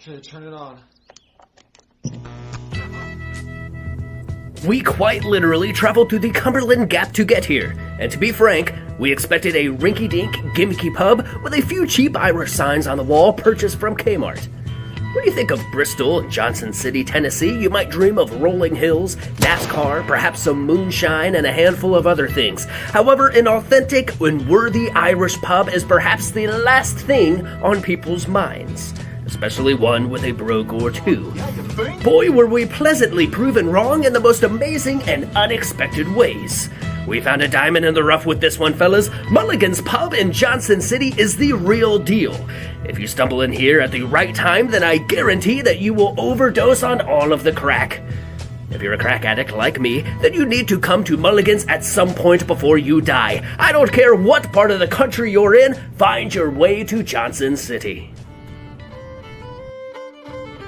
Okay, turn it on. We quite literally traveled through the Cumberland Gap to get here, and to be frank, we expected a rinky-dink, gimmicky pub with a few cheap Irish signs on the wall purchased from Kmart. When you think of Bristol and Johnson City, Tennessee, you might dream of rolling hills, NASCAR, perhaps some moonshine, and a handful of other things. However, an authentic and worthy Irish pub is perhaps the last thing on people's minds, especially one with a brogue or two. Boy, were we pleasantly proven wrong in the most amazing and unexpected ways. We found a diamond in the rough with this one, fellas. Mulligan's Pub in Johnson City is the real deal. If you stumble in here at the right time, then I guarantee that you will overdose on all of the crack. If you're a crack addict like me, then you need to come to Mulligan's at some point before you die. I don't care what part of the country you're in, find your way to Johnson City.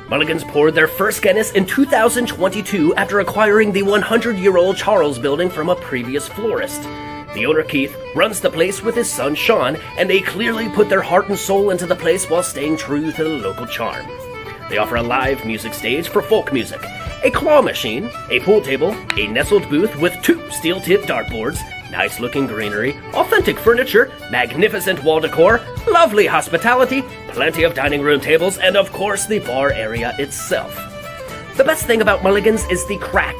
Mulligan's poured their first Guinness in 2022 after acquiring the 100-year-old Charles building from a previous florist. The owner, Keith, runs the place with his son, Sean, and they clearly put their heart and soul into the place while staying true to the local charm. They offer a live music stage for folk music, a claw machine, a pool table, a nestled booth with 2 steel-tipped dartboards, nice-looking greenery, authentic furniture, magnificent wall decor, lovely hospitality, plenty of dining room tables, and of course the bar area itself. The best thing about Mulligan's is the crack.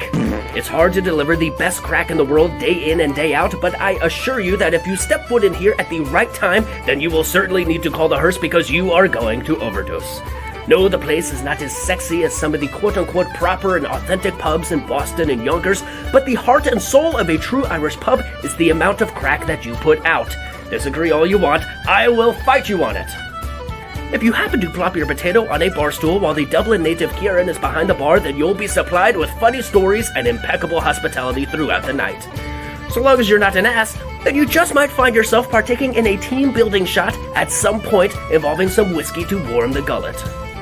It's hard to deliver the best crack in the world day in and day out, but I assure you that if you step foot in here at the right time, then you will certainly need to call the hearse because you are going to overdose. No, the place is not as sexy as some of the quote-unquote proper and authentic pubs in Boston and Yonkers, but the heart and soul of a true Irish pub is the amount of crack that you put out. Disagree all you want, I will fight you on it. If you happen to plop your potato on a bar stool while the Dublin native Kieran is behind the bar, then you'll be supplied with funny stories and impeccable hospitality throughout the night. So long as you're not an ass, then you just might find yourself partaking in a team-building shot at some point involving some whiskey to warm the gullet.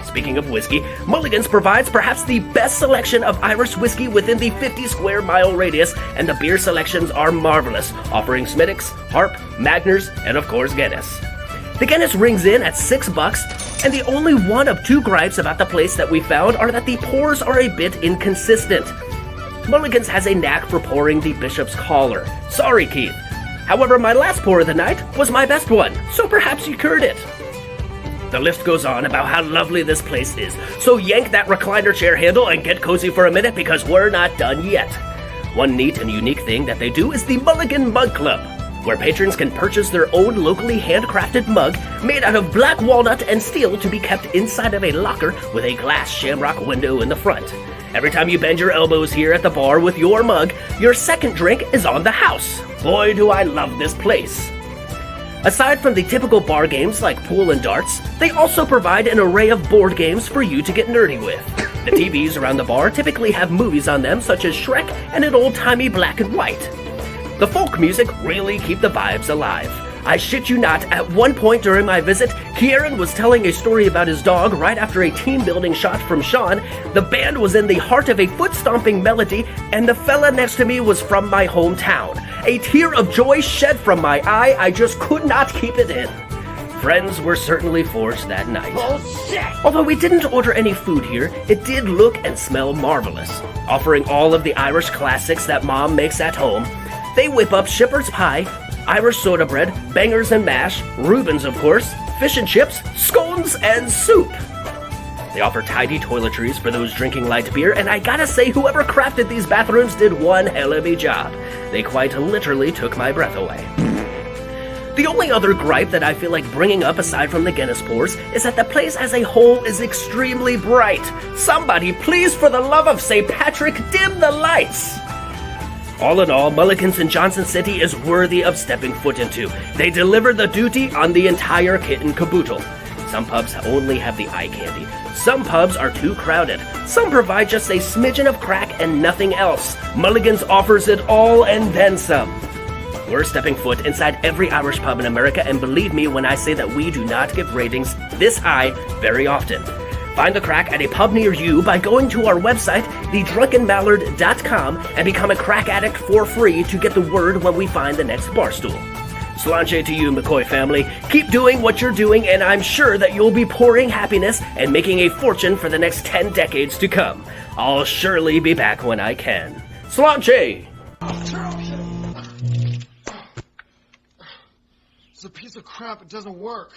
Speaking of whiskey, Mulligan's provides perhaps the best selection of Irish whiskey within the 50-square-mile radius, and the beer selections are marvelous, offering Smithwick's, Harp, Magners, and of course Guinness. The Guinness rings in at $6, and the only one of 2 gripes about the place that we found are that the pours are a bit inconsistent. Mulligan's has a knack for pouring the bishop's collar. Sorry, Keith. However, my last pour of the night was my best one, so perhaps you cured it. The list goes on about how lovely this place is, so yank that recliner chair handle and get cozy for a minute because we're not done yet. One neat and unique thing that they do is the Mulligan Mug Club, where patrons can purchase their own locally handcrafted mug made out of black walnut and steel to be kept inside of a locker with a glass shamrock window in the front. Every time you bend your elbows here at the bar with your mug, your second drink is on the house. Boy, do I love this place. Aside from the typical bar games like pool and darts, they also provide an array of board games for you to get nerdy with. The TVs around the bar typically have movies on them such as Shrek and an old-timey black and white. The folk music really keep the vibes alive. I shit you not, at one point during my visit, Kieran was telling a story about his dog right after a team-building shot from Sean. The band was in the heart of a foot-stomping melody, and the fella next to me was from my hometown. A tear of joy shed from my eye, I just could not keep it in. Friends were certainly forged that night. Bullshit! Although we didn't order any food here, it did look and smell marvelous. Offering all of the Irish classics that Mom makes at home, they whip up shepherd's pie, Irish soda bread, bangers and mash, Reubens of course, fish and chips, scones, and soup. They offer tidy toiletries for those drinking light beer, and I gotta say whoever crafted these bathrooms did one hell of a job. They quite literally took my breath away. The only other gripe that I feel like bringing up aside from the Guinness pours is that the place as a whole is extremely bright. Somebody please, for the love of St. Patrick, dim the lights! All in all, Mulligan's in Johnson City is worthy of stepping foot into. They deliver the duty on the entire kit and caboodle. Some pubs only have the eye candy. Some pubs are too crowded. Some provide just a smidgen of crack and nothing else. Mulligan's offers it all and then some. We're stepping foot inside every Irish pub in America, and believe me when I say that we do not give ratings this high very often. Find the crack at a pub near you by going to our website, thedrunkenmallard.com, and become a crack addict for free to get the word when we find the next bar stool. Slainte to you, McCoy family. Keep doing what you're doing, and I'm sure that you'll be pouring happiness and making a fortune for the next 10 decades to come. I'll surely be back when I can. Slainte! It's a piece of crap. It doesn't work.